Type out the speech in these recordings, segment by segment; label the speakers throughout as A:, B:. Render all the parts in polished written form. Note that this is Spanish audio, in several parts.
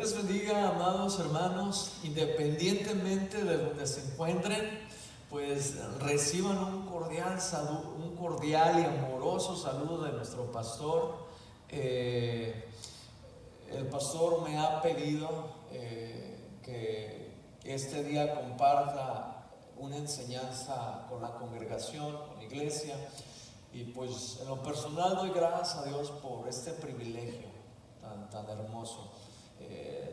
A: les bendiga, amados hermanos, independientemente de donde se encuentren, pues reciban un cordial y amoroso saludo de nuestro pastor. El pastor me ha pedido que este día comparta una enseñanza con la congregación, con la iglesia, y pues en lo personal doy gracias a Dios por este privilegio tan hermoso.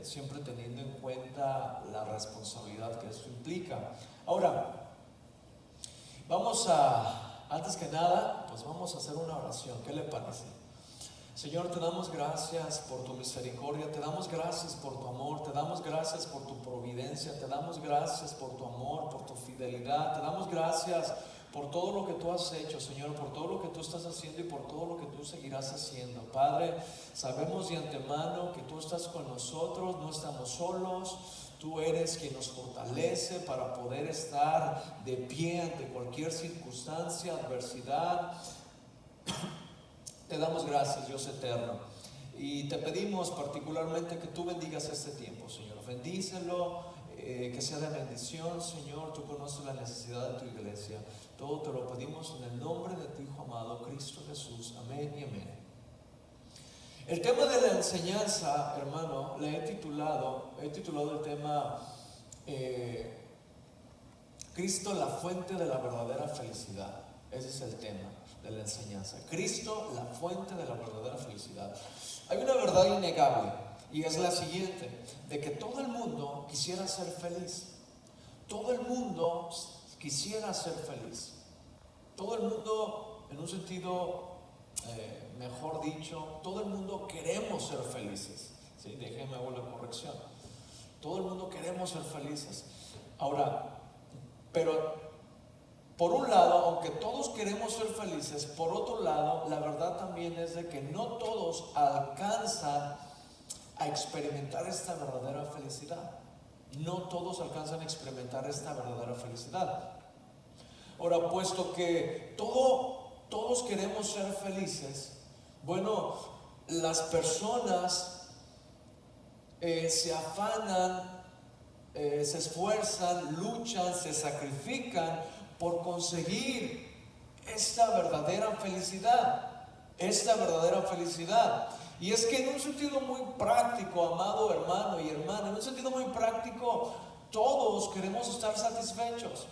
A: Siempre teniendo en cuenta la responsabilidad que esto implica. Ahora, antes que nada, pues vamos a hacer una oración. ¿Qué le parece? Señor, te damos gracias por tu misericordia, te damos gracias por tu amor, te damos gracias por tu providencia, te damos gracias por tu amor, por tu fidelidad, te damos gracias por todo lo que tú has hecho, Señor, por todo lo que tú estás haciendo y por todo lo que tú seguirás haciendo. Padre, sabemos de antemano que tú estás con nosotros, no estamos solos. Tú eres quien nos fortalece para poder estar de pie ante cualquier circunstancia, adversidad. Te damos gracias, Dios eterno, y te pedimos particularmente que tú bendigas este tiempo, Señor. Bendícelo, que sea de bendición, Señor. Tú conoces la necesidad de tu iglesia. Todo te lo pedimos en el nombre de tu Hijo amado, Cristo Jesús. Amén y amén. El tema de la enseñanza, hermano, le he titulado el tema Cristo, la fuente de la verdadera felicidad. Ese es el tema de la enseñanza. Cristo, la fuente de la verdadera felicidad. Hay una verdad innegable y es la siguiente: de que todo el mundo quisiera ser feliz. Todo el mundo quisiera ser feliz. Todo el mundo, en un sentido mejor dicho, todo el mundo queremos ser felices. ¿Sí? Déjenme hago la corrección. Todo el mundo queremos ser felices. Ahora, pero por un lado, aunque todos queremos ser felices, por otro lado, la verdad también es de que no todos alcanzan a experimentar esta verdadera felicidad. No todos alcanzan a experimentar esta verdadera felicidad. Ahora, puesto que todos queremos ser felices, bueno, las personas se afanan, se esfuerzan, luchan, se sacrifican por conseguir esta verdadera felicidad. Y es que en un sentido muy práctico, amado hermano y hermana, en un sentido muy práctico, todos queremos estar satisfechos.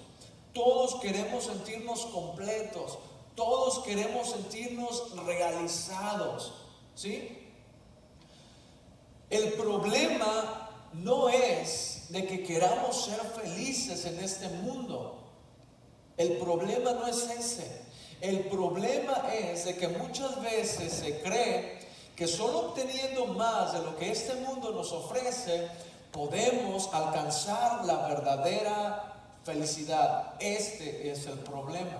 A: Todos queremos sentirnos completos. Todos queremos sentirnos realizados. ¿Sí? El problema no es de que queramos ser felices en este mundo. El problema no es ese. El problema es de que muchas veces se cree que solo obteniendo más de lo que este mundo nos ofrece podemos alcanzar la verdadera felicidad. Este es el problema.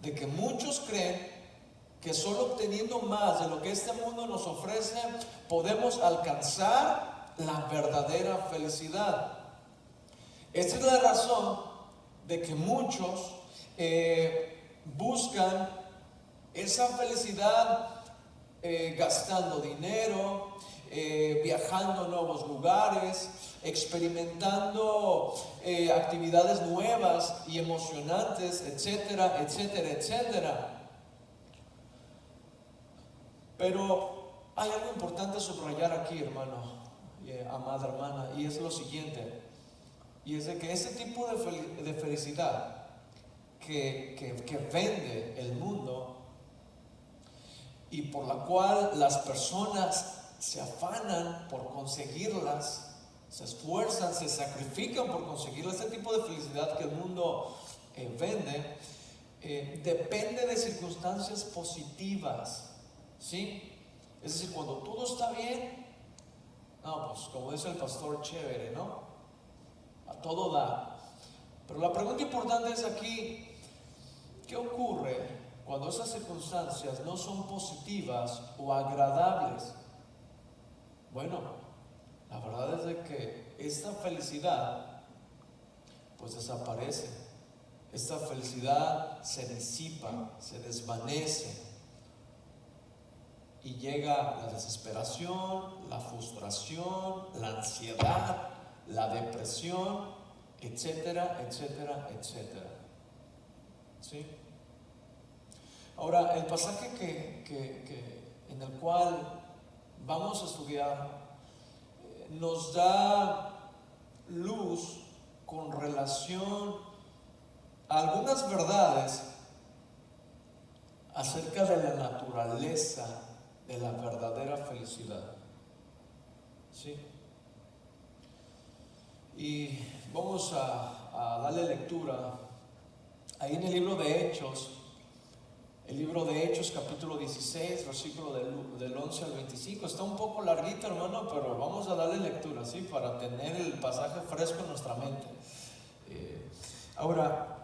A: De que muchos creen que solo obteniendo más de lo que este mundo nos ofrece podemos alcanzar la verdadera felicidad. Esta es la razón de que muchos buscan esa felicidad gastando dinero, viajando a nuevos lugares, experimentando actividades nuevas y emocionantes, etcétera, etcétera, etcétera. Pero hay algo importante a subrayar aquí, hermano, amada hermana, y es lo siguiente. Y es de que ese tipo de felicidad que vende el mundo y por la cual las personas se afanan por conseguirlas, se esfuerzan, se sacrifican por conseguirlas, ese tipo de felicidad que el mundo vende, depende de circunstancias positivas. ¿Sí? Es decir, cuando todo está bien, no, pues como dice el pastor, chévere, ¿no? A todo da. Pero la pregunta importante es aquí: ¿qué ocurre cuando esas circunstancias no son positivas o agradables? Bueno, la verdad es de que esta felicidad pues desaparece. Esta felicidad se disipa, se desvanece. y llega la desesperación, la frustración, la ansiedad, la depresión, etcétera, etcétera, etcétera. ¿Sí? Ahora, el pasaje en el cual vamos a estudiar nos da luz con relación a algunas verdades acerca de la naturaleza de la verdadera felicidad. ¿Sí? Y vamos a darle lectura ahí en el libro de Hechos. El libro de Hechos, capítulo 16, versículo del 11 al 25. Está un poco larguito, hermano, pero vamos a darle lectura, ¿sí? Para tener el pasaje fresco en nuestra mente. Ahora,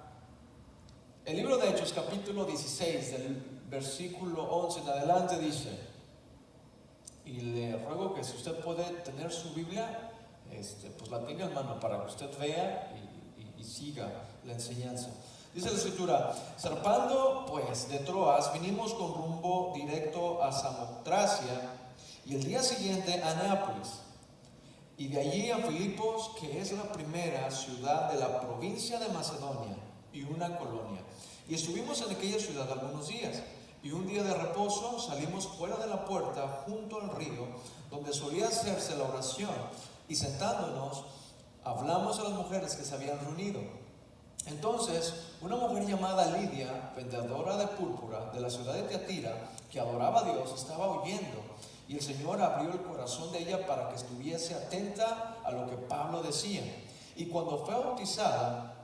A: el libro de Hechos, capítulo 16, del versículo 11 en adelante dice, y le ruego que si usted puede tener su Biblia, pues la tenga en mano para que usted vea y siga la enseñanza. Dice la escritura: zarpando pues de Troas, vinimos con rumbo directo a Samotracia y el día siguiente a Neápolis, y de allí a Filipos, que es la primera ciudad de la provincia de Macedonia y una colonia. Y estuvimos en aquella ciudad algunos días, y un día de reposo salimos fuera de la puerta junto al río donde solía hacerse la oración, y sentándonos hablamos a las mujeres que se habían reunido. Entonces una mujer llamada Lidia, vendedora de púrpura de la ciudad de Tiatira, que adoraba a Dios, estaba oyendo, y el Señor abrió el corazón de ella para que estuviese atenta a lo que Pablo decía. Y cuando fue bautizada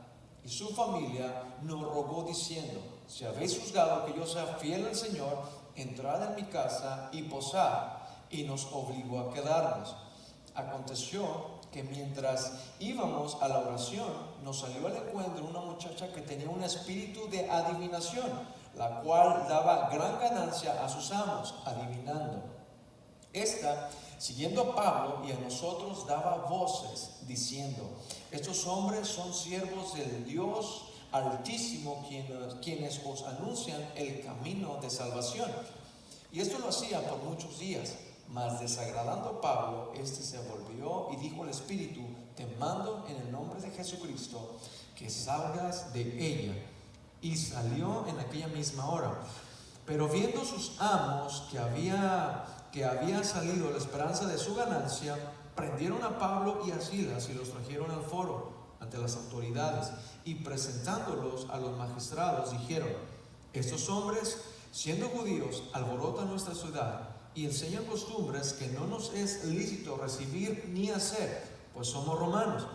A: y su familia, nos rogó diciendo: si habéis juzgado que yo sea fiel al Señor, entrad en mi casa y posad. Y nos obligó a quedarnos. Aconteció que mientras íbamos a la oración, nos salió al encuentro una muchacha que tenía un espíritu de adivinación, la cual daba gran ganancia a sus amos, adivinando. Esta, siguiendo a Pablo y a nosotros, daba voces, diciendo: estos hombres son siervos del Dios Altísimo, quienes os anuncian el camino de salvación. Y esto lo hacían por muchos días. Mas desagradando a Pablo, se volvió y dijo al espíritu: te mando en el nombre de Jesucristo que salgas de ella. Y salió en aquella misma hora. Pero viendo sus amos que había salido la esperanza de su ganancia, prendieron a Pablo y a Silas y los trajeron al foro ante las autoridades, y presentándolos a los magistrados dijeron: estos hombres, siendo judíos, alborotan nuestra ciudad y enseñan costumbres que no nos es lícito recibir ni hacer, pues somos romanos.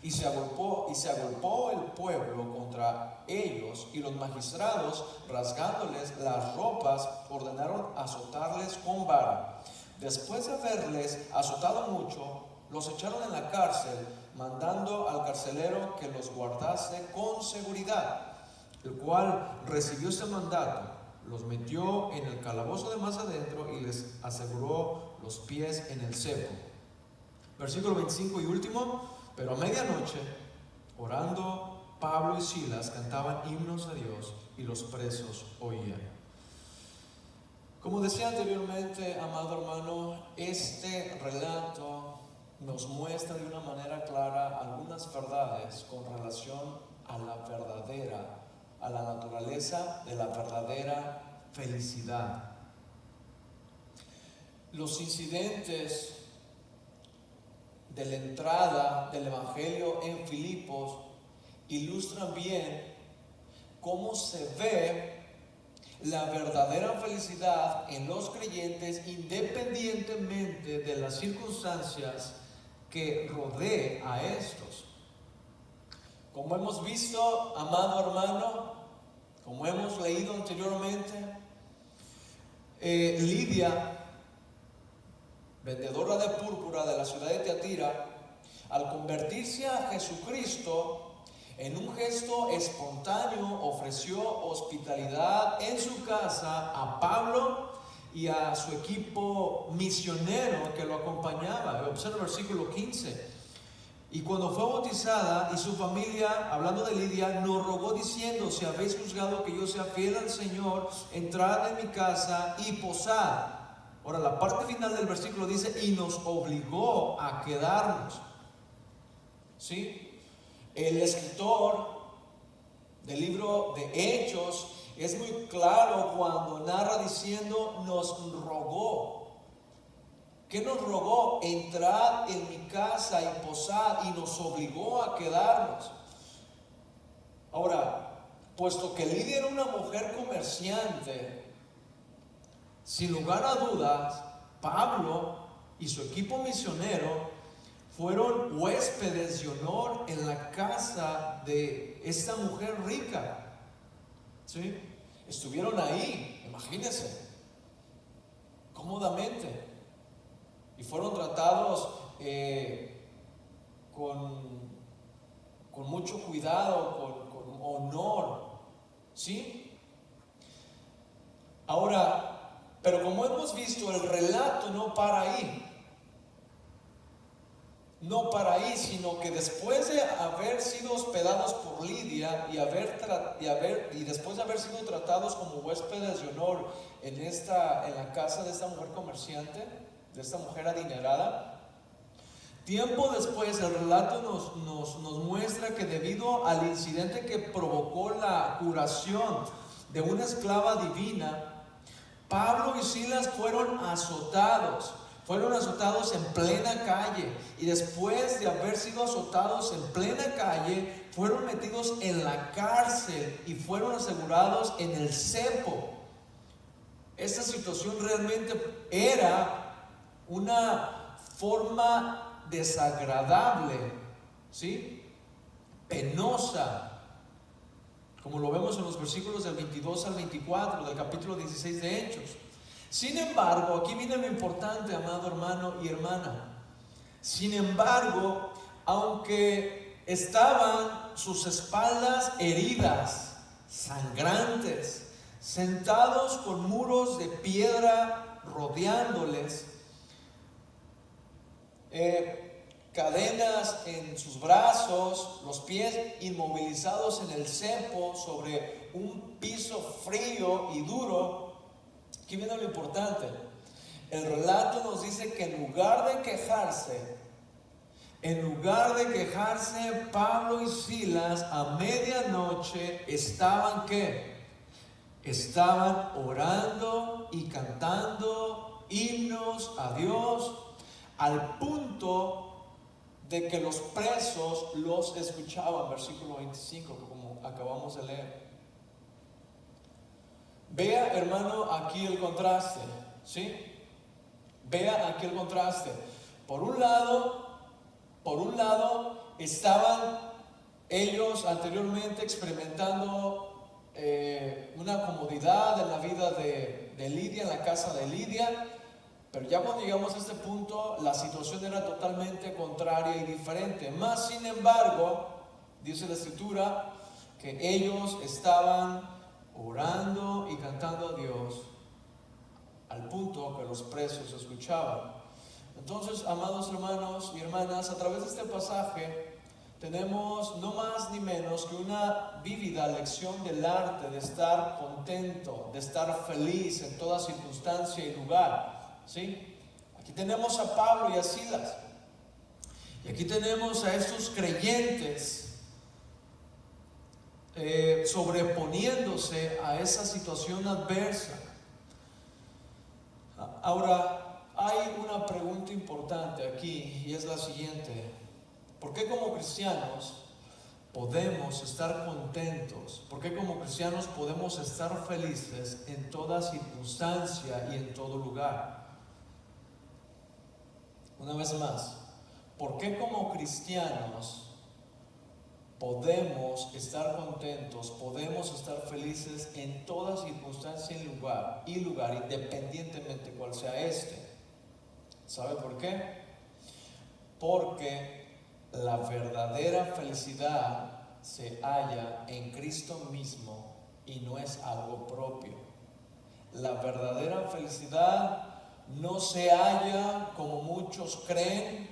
A: Y se agolpó el pueblo contra ellos, y los magistrados, rasgándoles las ropas, ordenaron azotarles con vara. Después de haberles azotado mucho, los echaron en la cárcel, mandando al carcelero que los guardase con seguridad, el cual recibió ese mandato. Los metió en el calabozo de más adentro y les aseguró los pies en el cepo. Versículo 25 y último: pero a medianoche, orando, Pablo y Silas cantaban himnos a Dios, y los presos oían. Como decía anteriormente, amado hermano, este relato nos muestra de una manera clara algunas verdades con relación a la naturaleza de la verdadera felicidad. Los incidentes de la entrada del Evangelio en Filipos ilustran bien cómo se ve la verdadera felicidad en los creyentes, independientemente de las circunstancias que rodeen a estos. Como hemos visto, amado hermano, como hemos leído anteriormente, Lidia, vendedora de púrpura de la ciudad de Tiatira, al convertirse a Jesucristo, en un gesto espontáneo ofreció hospitalidad en su casa a Pablo y a su equipo misionero que lo acompañaba. Observa el versículo 15. Y cuando fue bautizada y su familia, hablando de Lidia, nos rogó diciendo: si habéis juzgado que yo sea fiel al Señor, entrad en mi casa y posad. Ahora la parte final del versículo dice: y nos obligó a quedarnos. ¿Sí? El escritor del libro de Hechos es muy claro cuando narra diciendo: nos rogó. ¿Qué nos rogó? Entrad en mi casa y posad, y nos obligó a quedarnos. Ahora, puesto que Lidia era una mujer comerciante, sin lugar a dudas, Pablo y su equipo misionero fueron huéspedes de honor en la casa de esta mujer rica. ¿Sí? Estuvieron ahí, imagínense, cómodamente. Y fueron tratados con mucho cuidado, con honor. ¿Sí? Ahora, pero como hemos visto, el relato no para ahí. No para ahí, sino que después de haber sido hospedados por Lidia y después de haber sido tratados como huéspedes de honor en la casa de esta mujer comerciante, de esta mujer adinerada, tiempo después el relato nos muestra que debido al incidente que provocó la curación de una esclava divina, Pablo y Silas fueron azotados en plena calle, y después de haber sido azotados en plena calle, fueron metidos en la cárcel y fueron asegurados en el cepo. Esta situación realmente era una forma desagradable, ¿sí? Penosa, como lo vemos en los versículos del 22 al 24 del capítulo 16 de Hechos. Sin embargo, aquí viene lo importante, amado hermano y hermana. Sin embargo, aunque estaban sus espaldas heridas, sangrantes, sentados con muros de piedra rodeándoles, cadenas en sus brazos, los pies inmovilizados en el cepo sobre un piso frío y duro. Aquí viene lo importante. El relato nos dice que en lugar de quejarse, Pablo y Silas a medianoche estaban ¿qué? Estaban orando y cantando himnos a Dios, al punto de que los presos los escuchaban. Versículo 25, como acabamos de leer. Vea, hermano, aquí el contraste, ¿sí? Vea aquí el contraste. Por un lado estaban ellos anteriormente experimentando una comodidad en la vida de Lidia, en la casa de Lidia, pero ya cuando llegamos a este punto, la situación era totalmente contraria y diferente. Más sin embargo, dice la Escritura, que ellos estaban orando y cantando a Dios al punto que los presos escuchaban. Entonces, amados hermanos y hermanas, a través de este pasaje tenemos no más ni menos que una vívida lección del arte de estar contento, de estar feliz en toda circunstancia y lugar. ¿Sí? Aquí tenemos a Pablo y a Silas, y aquí tenemos a estos creyentes sobreponiéndose a esa situación adversa. Ahora, hay una pregunta importante aquí, y es la siguiente: ¿por qué como cristianos podemos estar contentos? ¿Por qué como cristianos podemos estar felices en toda circunstancia y en todo lugar? Una vez más, ¿por qué como cristianos podemos estar contentos, podemos estar felices en toda circunstancia y lugar, independientemente cuál sea este? ¿Sabe por qué? Porque la verdadera felicidad se halla en Cristo mismo y no es algo propio. La verdadera felicidad no se halla, como muchos creen,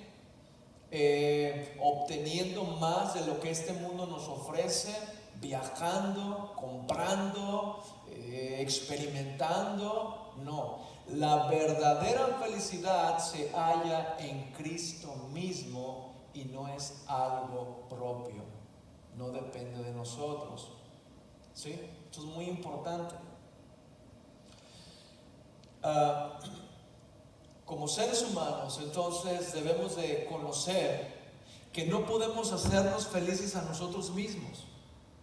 A: obteniendo más de lo que este mundo nos ofrece, viajando, comprando, experimentando. No, la verdadera felicidad se halla en Cristo mismo y no es algo propio, no depende de nosotros. ¿Sí? Esto es muy importante. Como seres humanos, entonces debemos de conocer que no podemos hacernos felices a nosotros mismos.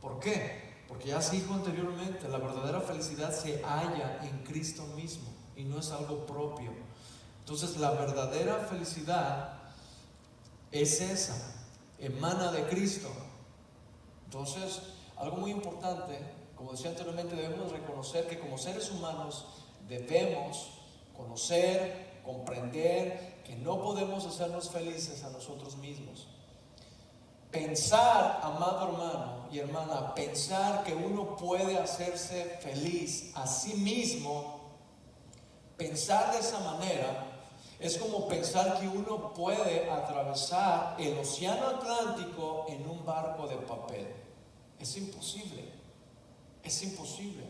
A: ¿Por qué? Porque ya se dijo anteriormente, la verdadera felicidad se halla en Cristo mismo y no es algo propio. Entonces la verdadera felicidad es esa, emana de Cristo. Entonces, algo muy importante, como decía anteriormente, debemos reconocer que como seres humanos debemos conocer, comprender que no podemos hacernos felices a nosotros mismos. Pensar, amado hermano y hermana, pensar que uno puede hacerse feliz a sí mismo, pensar de esa manera, es como pensar que uno puede atravesar el océano Atlántico en un barco de papel. Es imposible, es imposible.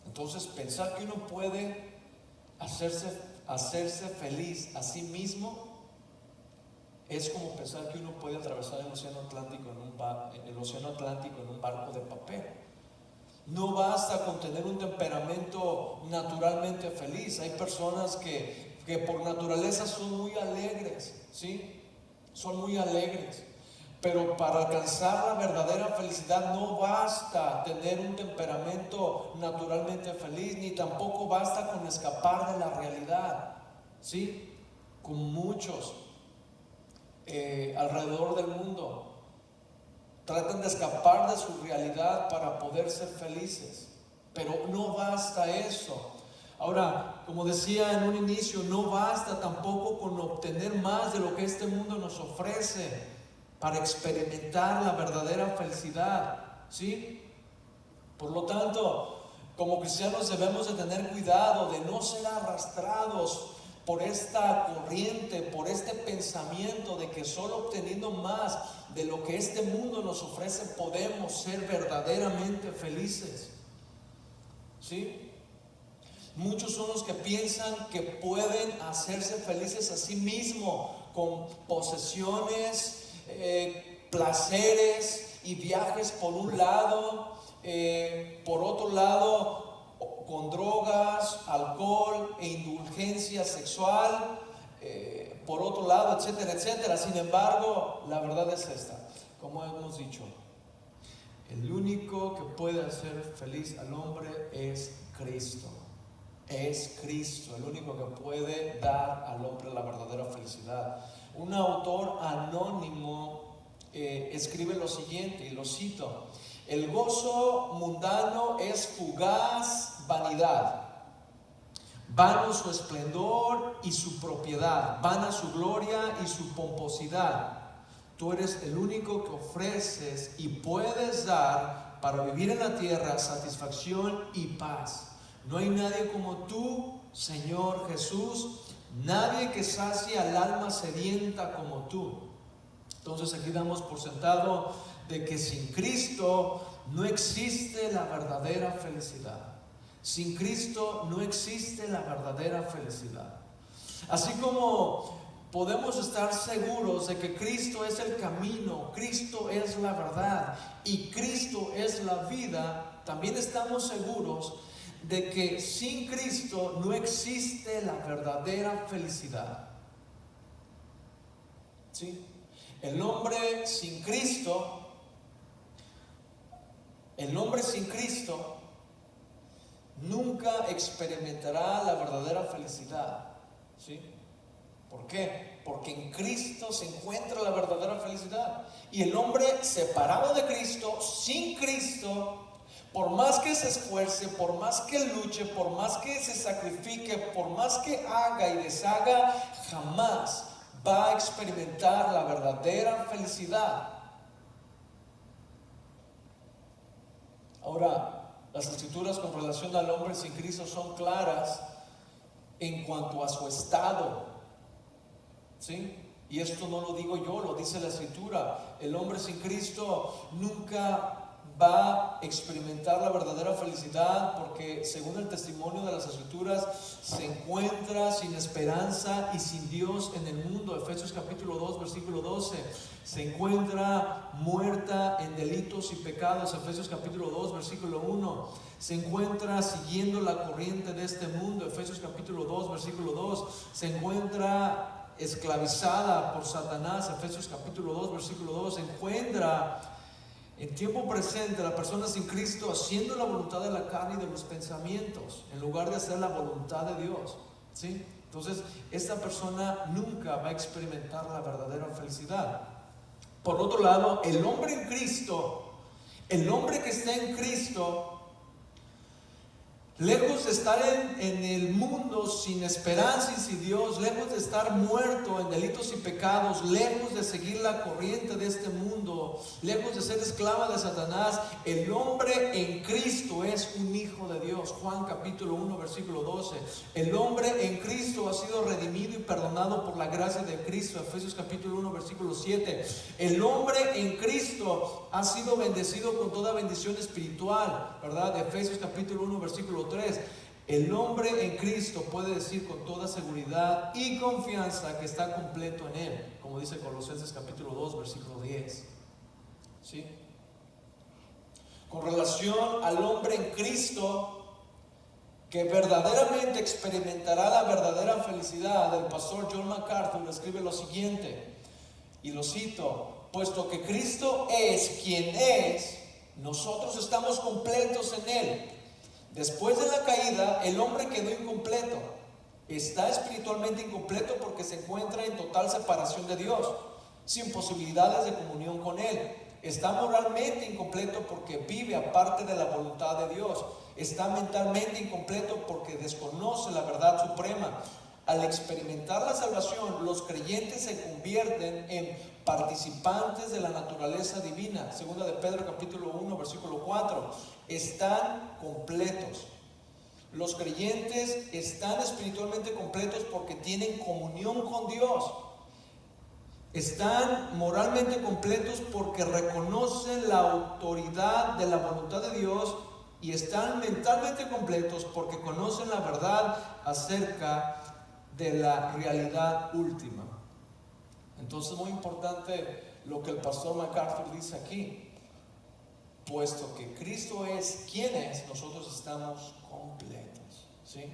A: Entonces, pensar que uno puede hacerse feliz a sí mismo es como pensar que uno puede atravesar el océano Atlántico en un barco de papel. No basta con tener un temperamento naturalmente feliz. Hay personas que por naturaleza son muy alegres, ¿sí? Son muy alegres. Pero para alcanzar la verdadera felicidad no basta tener un temperamento naturalmente feliz, ni tampoco basta con escapar de la realidad, ¿sí? Con muchos alrededor del mundo tratan de escapar de su realidad para poder ser felices, pero no basta eso. Ahora, como decía en un inicio, no basta tampoco con obtener más de lo que este mundo nos ofrece para experimentar la verdadera felicidad, ¿sí? Por lo tanto, como cristianos debemos de tener cuidado de no ser arrastrados por esta corriente, por este pensamiento de que solo obteniendo más de lo que este mundo nos ofrece podemos ser verdaderamente felices, ¿sí? Muchos son los que piensan que pueden hacerse felices a sí mismos con posesiones, placeres y viajes por un lado, por otro lado con drogas, alcohol e indulgencia sexual, por otro lado, etcétera, etcétera. Sin embargo, la verdad es esta, como hemos dicho, el único que puede hacer feliz al hombre es Cristo. Es Cristo el único que puede dar al hombre la verdadera felicidad. Un autor anónimo escribe lo siguiente, y lo cito: el gozo mundano es fugaz vanidad, vano su esplendor y su propiedad, vana su gloria y su pomposidad. Tú eres el único que ofreces y puedes dar para vivir en la tierra satisfacción y paz. No hay nadie como tú, Señor Jesús, nadie que sacie al alma sedienta como tú. Entonces aquí damos por sentado de que sin Cristo no existe la verdadera felicidad. Sin Cristo no existe la verdadera felicidad. Así como podemos estar seguros de que Cristo es el camino, Cristo es la verdad y Cristo es la vida, también estamos seguros de que sin Cristo no existe la verdadera felicidad. ¿Sí? El hombre sin Cristo nunca experimentará la verdadera felicidad. ¿Sí? ¿Por qué? Porque en Cristo se encuentra la verdadera felicidad. Y el hombre separado de Cristo, sin Cristo, por más que se esfuerce, por más que luche, por más que se sacrifique, por más que haga y deshaga, jamás va a experimentar la verdadera felicidad. Ahora, las escrituras con relación al hombre sin Cristo son claras en cuanto a su estado, ¿sí? Y esto no lo digo yo, lo dice la Escritura. El hombre sin Cristo nunca va a experimentar la verdadera felicidad, porque según el testimonio de las Escrituras se encuentra sin esperanza y sin Dios en el mundo. Efesios capítulo 2 versículo 12. Se encuentra muerta en delitos y pecados. Efesios capítulo 2 versículo 1. Se encuentra siguiendo la corriente de este mundo. Efesios capítulo 2 versículo 2. Se encuentra esclavizada por Satanás. Efesios capítulo 2 versículo 2. Se encuentra en tiempo presente la persona sin Cristo haciendo la voluntad de la carne y de los pensamientos en lugar de hacer la voluntad de Dios, ¿sí? Entonces esta persona nunca va a experimentar la verdadera felicidad. Por otro lado, el hombre en Cristo, el hombre que está en Cristo, lejos de estar en el mundo sin esperanza y sin Dios, lejos de estar muerto en delitos y pecados, lejos de seguir la corriente de este mundo, lejos de ser esclava de Satanás, el hombre en Cristo es un hijo de Dios. Juan capítulo 1 versículo 12. El hombre en Cristo ha sido redimido y perdonado por la gracia de Cristo. Efesios capítulo 1 versículo 7. El hombre en Cristo ha sido bendecido con toda bendición espiritual, ¿verdad? Efesios capítulo 1 versículo 3. El hombre en Cristo puede decir con toda seguridad y confianza que está completo en Él, como dice Colosenses capítulo 2 versículo 10. ¿Sí? Con relación al hombre en Cristo que verdaderamente experimentará la verdadera felicidad, el pastor John MacArthur escribe lo siguiente, y lo cito: puesto que Cristo es quien es, nosotros estamos completos en Él. Después de la caída, el hombre quedó incompleto. Está espiritualmente incompleto porque se encuentra en total separación de Dios, sin posibilidades de comunión con Él. Está moralmente incompleto porque vive aparte de la voluntad de Dios. Está mentalmente incompleto porque desconoce la verdad suprema. Al experimentar la salvación, los creyentes se convierten en participantes de la naturaleza divina. Segunda de Pedro capítulo 1 versículo 4. Están completos. Los creyentes están espiritualmente completos porque tienen comunión con Dios. Están moralmente completos porque reconocen la autoridad de la voluntad de Dios, y están mentalmente completos porque conocen la verdad acerca de la realidad última. Entonces, muy importante lo que el pastor MacArthur dice aquí: puesto que Cristo es quien es, nosotros estamos completos, ¿sí?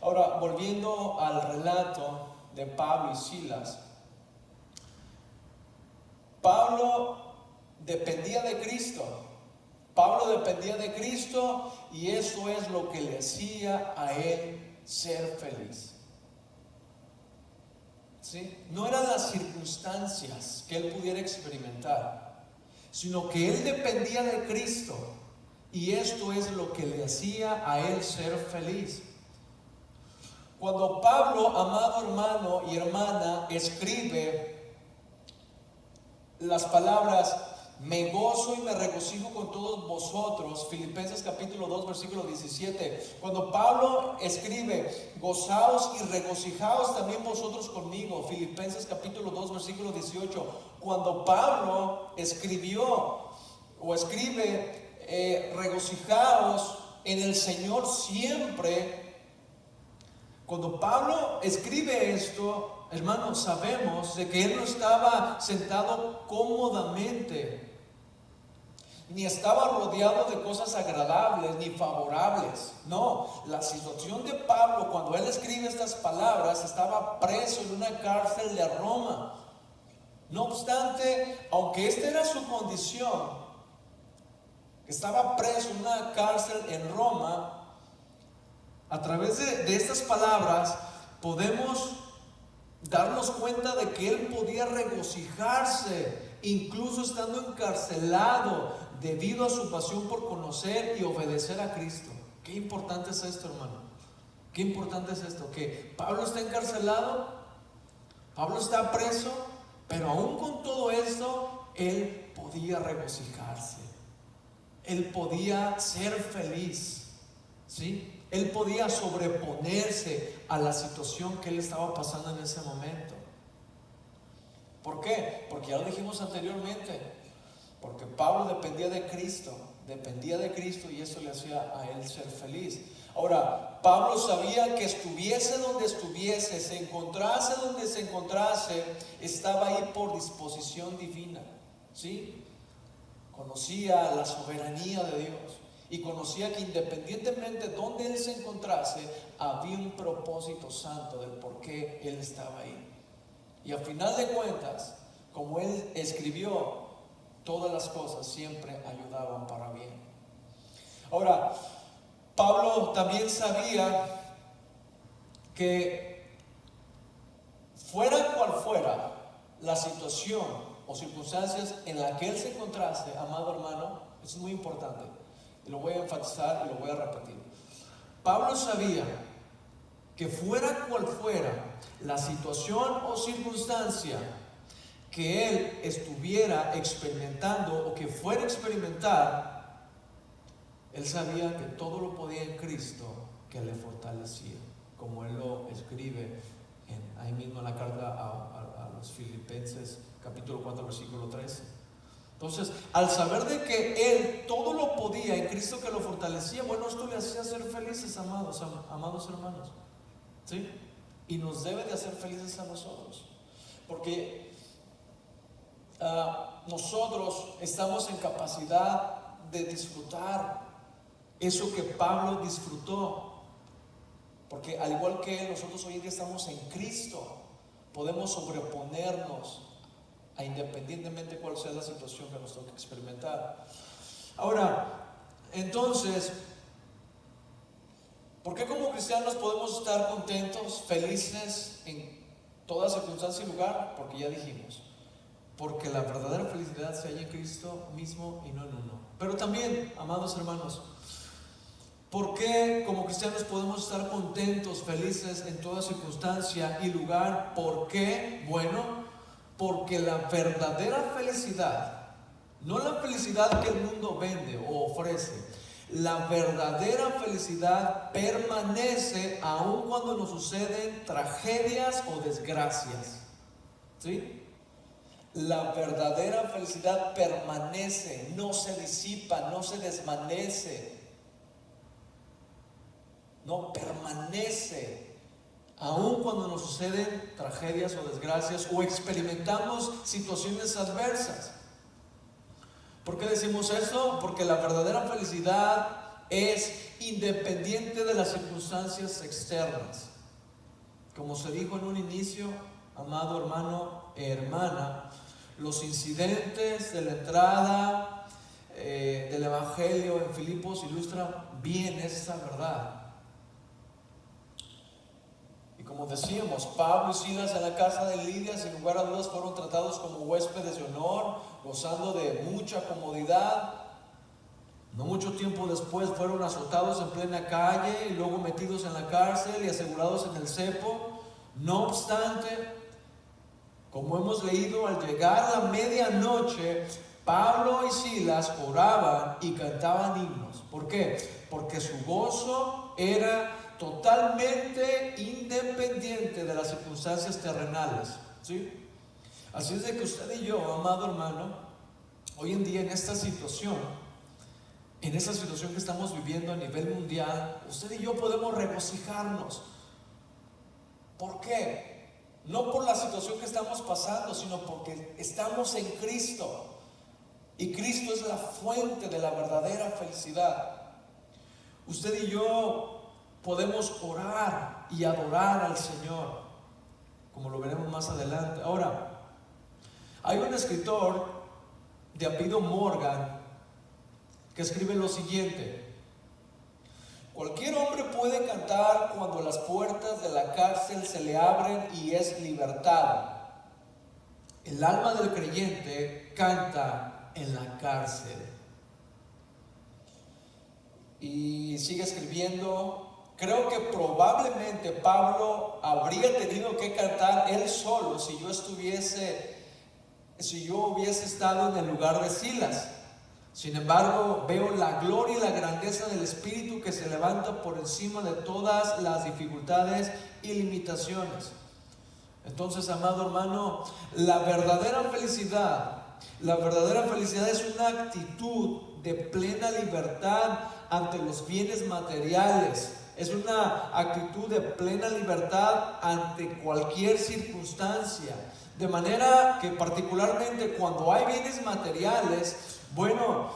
A: Ahora, volviendo al relato de Pablo y Silas, Pablo dependía de Cristo. Pablo dependía de Cristo, y eso es lo que le hacía a él ser feliz, ¿sí? No eran las circunstancias que él pudiera experimentar, sino que él dependía de Cristo, y esto es lo que le hacía a él ser feliz. Cuando Pablo, amado hermano y hermana, escribe las palabras "me gozo y me regocijo con todos vosotros", Filipenses capítulo 2 versículo 17. Cuando Pablo escribe "gozaos y regocijaos también vosotros conmigo", Filipenses capítulo 2 versículo 18. Cuando Pablo escribió o escribe "regocijaos en el Señor siempre", cuando Pablo escribe esto, hermanos, sabemos de que él no estaba sentado cómodamente, ni estaba rodeado de cosas agradables ni favorables. No, la situación de Pablo cuando él escribe estas palabras, estaba preso en una cárcel de Roma. No obstante, aunque esta era su condición, estaba preso en una cárcel en Roma, a través de estas palabras podemos darnos cuenta de que él podía regocijarse incluso estando encarcelado, debido a su pasión por conocer y obedecer a Cristo. Qué importante es esto, hermano. Qué importante es esto, que Pablo está encarcelado, Pablo está preso, pero aún con todo esto él podía regocijarse, él podía ser feliz, ¿sí? Él podía sobreponerse a la situación que él estaba pasando en ese momento. ¿Por qué? Porque ya lo dijimos anteriormente, porque Pablo dependía de Cristo y eso le hacía a él ser feliz. Ahora, Pablo sabía que estuviese donde estuviese, se encontrase donde se encontrase, estaba ahí por disposición divina, ¿sí? Conocía la soberanía de Dios y conocía que independientemente de donde él se encontrase, había un propósito santo del por qué él estaba ahí. Y al final de cuentas, como él escribió, todas las cosas siempre ayudaban para bien. Ahora, Pablo también sabía que fuera cual fuera la situación o circunstancias en la que él se encontrase, amado hermano, eso es muy importante, y lo voy a enfatizar y lo voy a repetir. Pablo sabía que fuera cual fuera la situación o circunstancia que él estuviera experimentando o que fuera a experimentar, él sabía que todo lo podía en Cristo que le fortalecía, como él lo escribe ahí mismo en la carta a los Filipenses capítulo 4 versículo 13. Entonces, al saber de que él todo lo podía en Cristo que lo fortalecía, bueno, esto le hacía ser felices, amados hermanos, ¿sí? Y nos debe de hacer felices a nosotros, porque nosotros estamos en capacidad de disfrutar eso que Pablo disfrutó, porque al igual que él, nosotros hoy en día estamos en Cristo, podemos sobreponernos a independientemente cuál sea la situación que nos toque experimentar. Ahora, entonces, ¿por qué como cristianos podemos estar contentos, felices en toda circunstancia y lugar? Porque ya dijimos, porque la verdadera felicidad se halla en Cristo mismo y no en uno. Pero también, amados hermanos, ¿por qué como cristianos podemos estar contentos, felices en toda circunstancia y lugar? ¿Por qué? Bueno, porque la verdadera felicidad, no la felicidad que el mundo vende o ofrece, la verdadera felicidad permanece aun cuando nos suceden tragedias o desgracias, ¿sí? La verdadera felicidad permanece, no se disipa, no se desvanece. No, permanece aun cuando nos suceden tragedias o desgracias o experimentamos situaciones adversas. ¿Por qué decimos eso? Porque la verdadera felicidad es independiente de las circunstancias externas. Como se dijo en un inicio, amado hermano e hermana, los incidentes de la entrada del Evangelio en Filipos ilustran bien esta verdad. Como decíamos, Pablo y Silas en la casa de Lidia, sin lugar a dudas, fueron tratados como huéspedes de honor, gozando de mucha comodidad. No mucho tiempo después fueron azotados en plena calle y luego metidos en la cárcel y asegurados en el cepo. No obstante, como hemos leído, al llegar la medianoche, Pablo y Silas oraban y cantaban himnos. ¿Por qué? Porque su gozo era totalmente independiente de las circunstancias terrenales, ¿sí? Así es de que usted y yo, amado hermano, hoy en día en esta situación que estamos viviendo a nivel mundial, usted y yo podemos regocijarnos. ¿Por qué? No por la situación que estamos pasando, sino porque estamos en Cristo. Y Cristo es la fuente de la verdadera felicidad. Usted y yo podemos orar y adorar al Señor, como lo veremos más adelante. Ahora, hay un escritor de apellido Morgan que escribe lo siguiente: cualquier hombre puede cantar cuando las puertas de la cárcel se le abren y es libertado. El alma del creyente canta en la cárcel. Y sigue escribiendo: creo que probablemente Pablo habría tenido que cantar él solo si yo hubiese estado en el lugar de Silas. Sin embargo, veo la gloria y la grandeza del Espíritu que se levanta por encima de todas las dificultades y limitaciones. Entonces, amado hermano, la verdadera felicidad es una actitud de plena libertad ante los bienes materiales. Es una actitud de plena libertad ante cualquier circunstancia. De manera que particularmente cuando hay bienes materiales, bueno,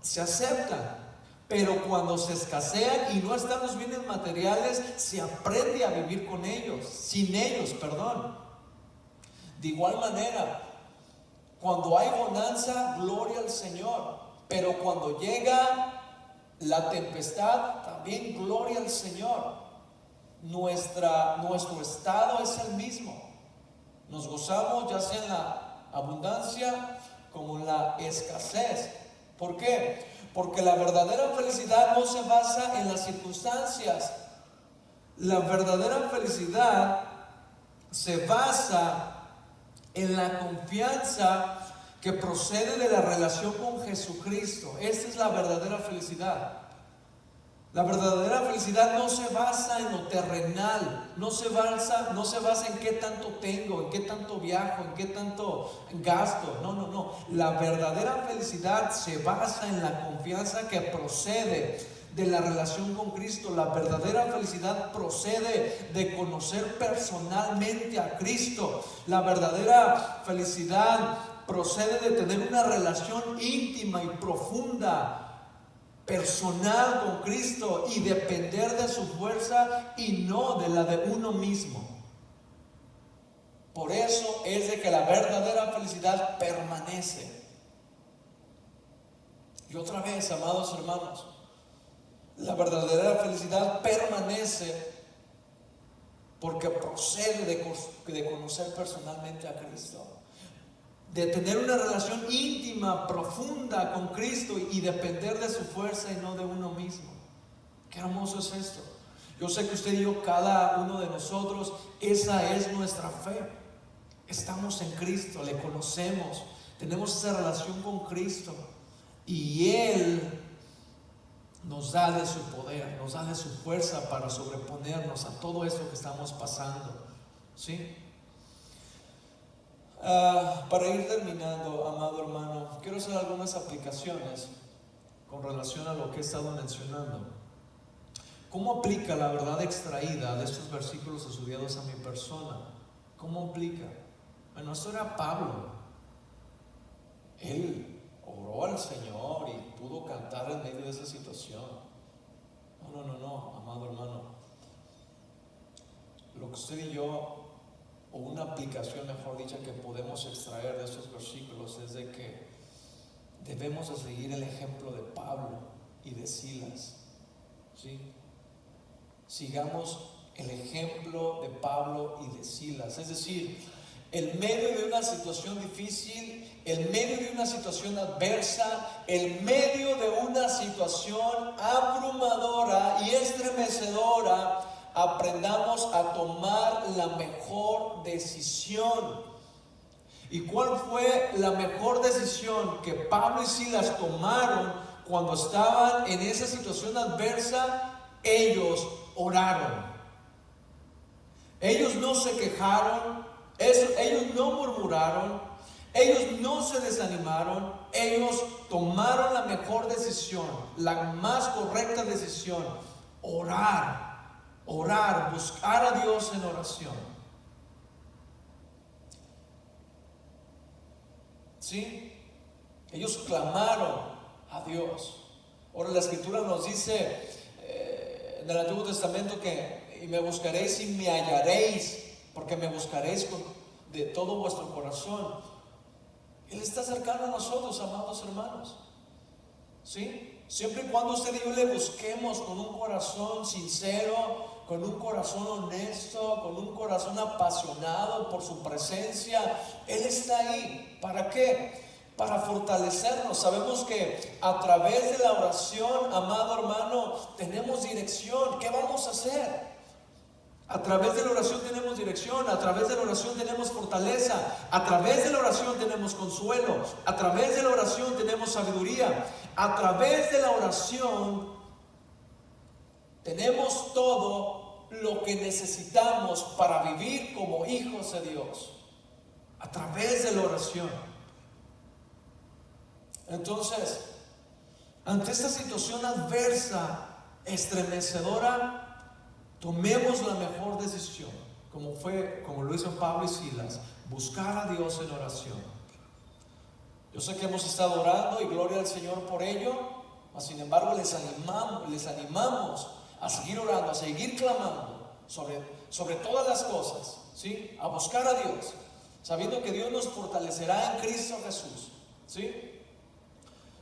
A: se aceptan. Pero cuando se escasean y no están los bienes materiales, se aprende a vivir con ellos, sin ellos, perdón. De igual manera, cuando hay bonanza, gloria al Señor. Pero cuando llega la tempestad, también gloria al Señor. Nuestro estado es el mismo. Nos gozamos ya sea en la abundancia como en la escasez. ¿Por qué? Porque la verdadera felicidad no se basa en las circunstancias. La verdadera felicidad se basa en la confianza que procede de la relación con Jesucristo. Esta es la verdadera felicidad. La verdadera felicidad no se basa en lo terrenal, no se basa en qué tanto tengo, en qué tanto viajo, en qué tanto gasto. No. La verdadera felicidad se basa en la confianza que procede de la relación con Cristo. La verdadera felicidad procede de conocer personalmente a Cristo. La verdadera felicidad procede de tener una relación íntima y profunda, personal con Cristo, y depender de su fuerza y no de la de uno mismo. Por eso es de que la verdadera felicidad permanece. Y otra vez, amados hermanos, la verdadera felicidad permanece porque procede de conocer personalmente a Cristo, de tener una relación íntima, profunda con Cristo y depender de su fuerza y no de uno mismo. Qué hermoso es esto. Yo sé que usted y yo, cada uno de nosotros, esa es nuestra fe. Estamos en Cristo, le conocemos, tenemos esa relación con Cristo y Él nos da de su poder, nos da de su fuerza para sobreponernos a todo esto que estamos pasando. ¿Sí? Para ir terminando, amado hermano, quiero hacer algunas aplicaciones con relación a lo que he estado mencionando. ¿Cómo aplica la verdad extraída de estos versículos estudiados a mi persona? ¿Cómo aplica? Bueno, esto era Pablo. Él oró al Señor y pudo cantar en medio de esa situación. No, amado hermano. Lo que usted y yo, o una aplicación mejor dicha, que podemos extraer de estos versículos es de que debemos de seguir el ejemplo de Pablo y de Silas. ¿Sí? Sigamos el ejemplo de Pablo y de Silas. Es decir, en medio de una situación difícil, en medio de una situación adversa, en medio de una situación abrumadora y estremecedora, aprendamos a tomar la mejor decisión. ¿Y cuál fue la mejor decisión que Pablo y Silas tomaron cuando estaban en esa situación adversa? Ellos oraron. Ellos no se quejaron, ellos no murmuraron, ellos no se desanimaron. Ellos tomaron la mejor decisión, la más correcta decisión: orar, buscar a Dios en oración. ¿Sí? Ellos clamaron a Dios. Ahora la Escritura nos dice en el Antiguo Testamento que y me buscaréis y me hallaréis, porque me buscaréis de todo vuestro corazón. Él está cercano a nosotros, amados hermanos. ¿Sí? Siempre y cuando usted y yo le busquemos con un corazón sincero, con un corazón honesto, con un corazón apasionado por su presencia, Él está ahí. ¿Para qué? Para fortalecernos. Sabemos que a través de la oración, amado hermano, tenemos dirección. ¿Qué vamos a hacer? A través de la oración tenemos dirección, a través de la oración tenemos fortaleza, a través de la oración tenemos consuelo, a través de la oración tenemos sabiduría, a través de la oración tenemos todo lo que necesitamos para vivir como hijos de Dios, a través de la oración. Entonces, ante esta situación adversa, estremecedora, tomemos la mejor decisión, como lo hizo Pablo y Silas, buscar a Dios en oración. Yo sé que hemos estado orando y gloria al Señor por ello, mas sin embargo les animamos a seguir orando, a seguir clamando sobre todas las cosas, ¿sí? A buscar a Dios, sabiendo que Dios nos fortalecerá en Cristo Jesús, ¿sí?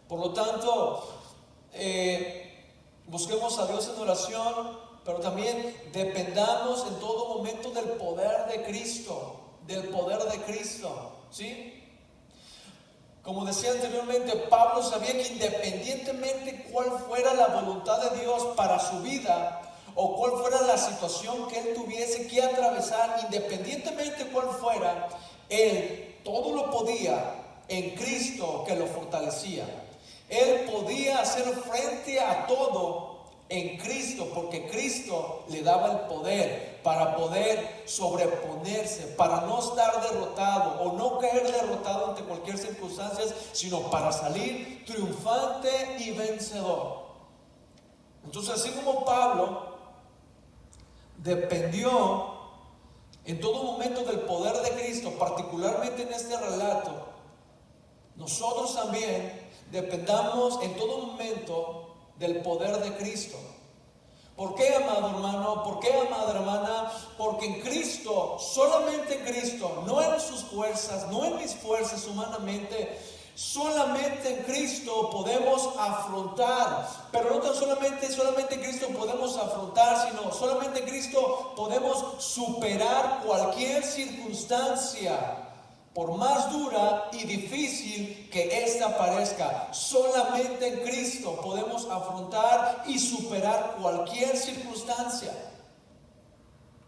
A: Por lo tanto, busquemos a Dios en oración, pero también dependamos en todo momento del poder de Cristo, ¿sí? Como decía anteriormente, Pablo sabía que independientemente cuál fuera la voluntad de Dios para su vida, o cuál fuera la situación que él tuviese que atravesar, independientemente cuál fuera, él todo lo podía en Cristo que lo fortalecía. Él podía hacer frente a todo en Cristo, porque Cristo le daba el poder para poder sobreponerse, para no estar derrotado o no caer derrotado ante cualquier circunstancia, sino para salir triunfante y vencedor. Entonces, así como Pablo dependió en todo momento del poder de Cristo, particularmente en este relato, nosotros también dependamos en todo momento del poder de Cristo. ¿Por qué, amado hermano? ¿Por qué, amada hermana? Porque en Cristo, solamente en Cristo, no en sus fuerzas, no en mis fuerzas humanamente, solamente en Cristo podemos afrontar, pero no tan solamente en Cristo podemos afrontar, sino solamente en Cristo podemos superar cualquier circunstancia, por más dura y difícil que ésta parezca. Solamente en Cristo podemos afrontar y superar cualquier circunstancia.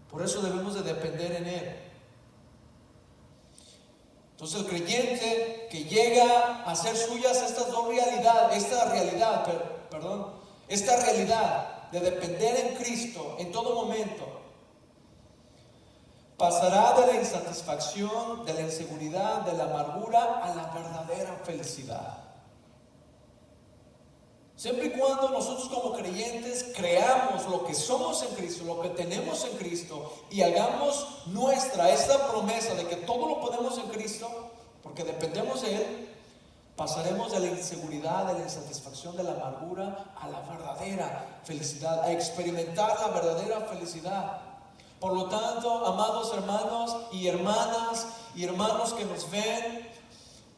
A: Por eso debemos de depender en Él. Entonces el creyente que llega a hacer suyas esta realidad de depender en Cristo en todo momento, pasará de la insatisfacción, de la inseguridad, de la amargura a la verdadera felicidad. Siempre y cuando nosotros como creyentes creamos lo que somos en Cristo, lo que tenemos en Cristo, y hagamos nuestra esta promesa de que todo lo podemos en Cristo, porque dependemos de Él, pasaremos de la inseguridad, de la insatisfacción, de la amargura a la verdadera felicidad, a experimentar la verdadera felicidad. Por lo tanto, amados hermanos y hermanas y hermanos que nos ven,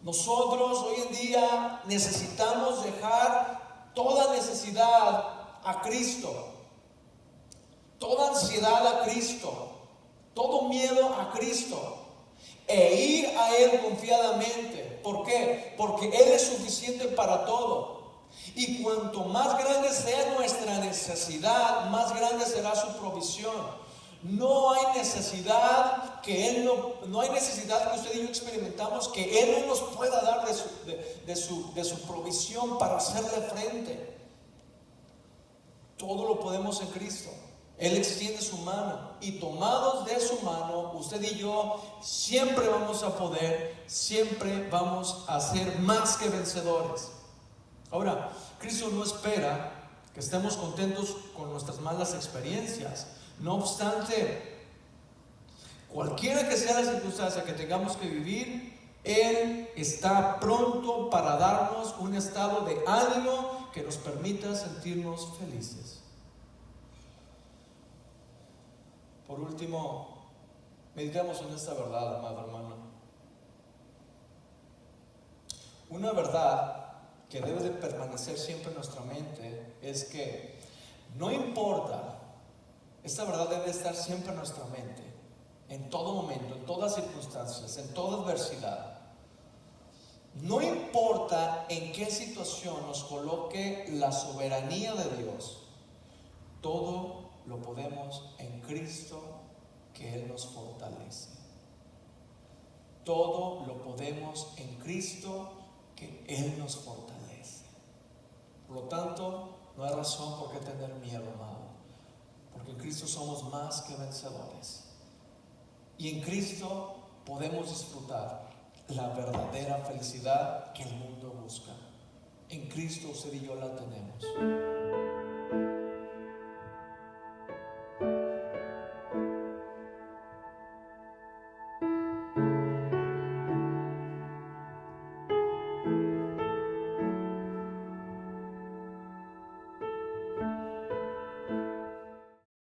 A: nosotros hoy en día necesitamos dejar toda necesidad a Cristo, toda ansiedad a Cristo, todo miedo a Cristo, e ir a Él confiadamente. ¿Por qué? Porque Él es suficiente para todo. Y cuanto más grande sea nuestra necesidad, más grande será su provisión. No hay necesidad que usted y yo experimentamos que Él no nos pueda dar de su provisión para hacerle frente. Todo lo podemos en Cristo. Él extiende su mano, y tomados de su mano, usted y yo siempre vamos a poder, siempre vamos a ser más que vencedores. Ahora, Cristo no espera que estemos contentos con nuestras malas experiencias. No obstante, cualquiera que sea la circunstancia que tengamos que vivir, Él está pronto para darnos un estado de ánimo que nos permita sentirnos felices. Por último, meditemos en esta verdad, amado hermano. Una verdad que debe de permanecer siempre en nuestra mente es que no importa, esta verdad debe estar siempre en nuestra mente, en todo momento, en todas circunstancias, en toda adversidad. No importa en qué situación nos coloque la soberanía de Dios, todo lo podemos en Cristo, que Él nos fortalece. Todo lo podemos en Cristo, que Él nos fortalece. Por lo tanto, no hay razón por qué tener miedo, amado. porque en Cristo somos más que vencedores. Y en Cristo podemos disfrutar la verdadera felicidad que el mundo busca. En Cristo usted y yo la tenemos.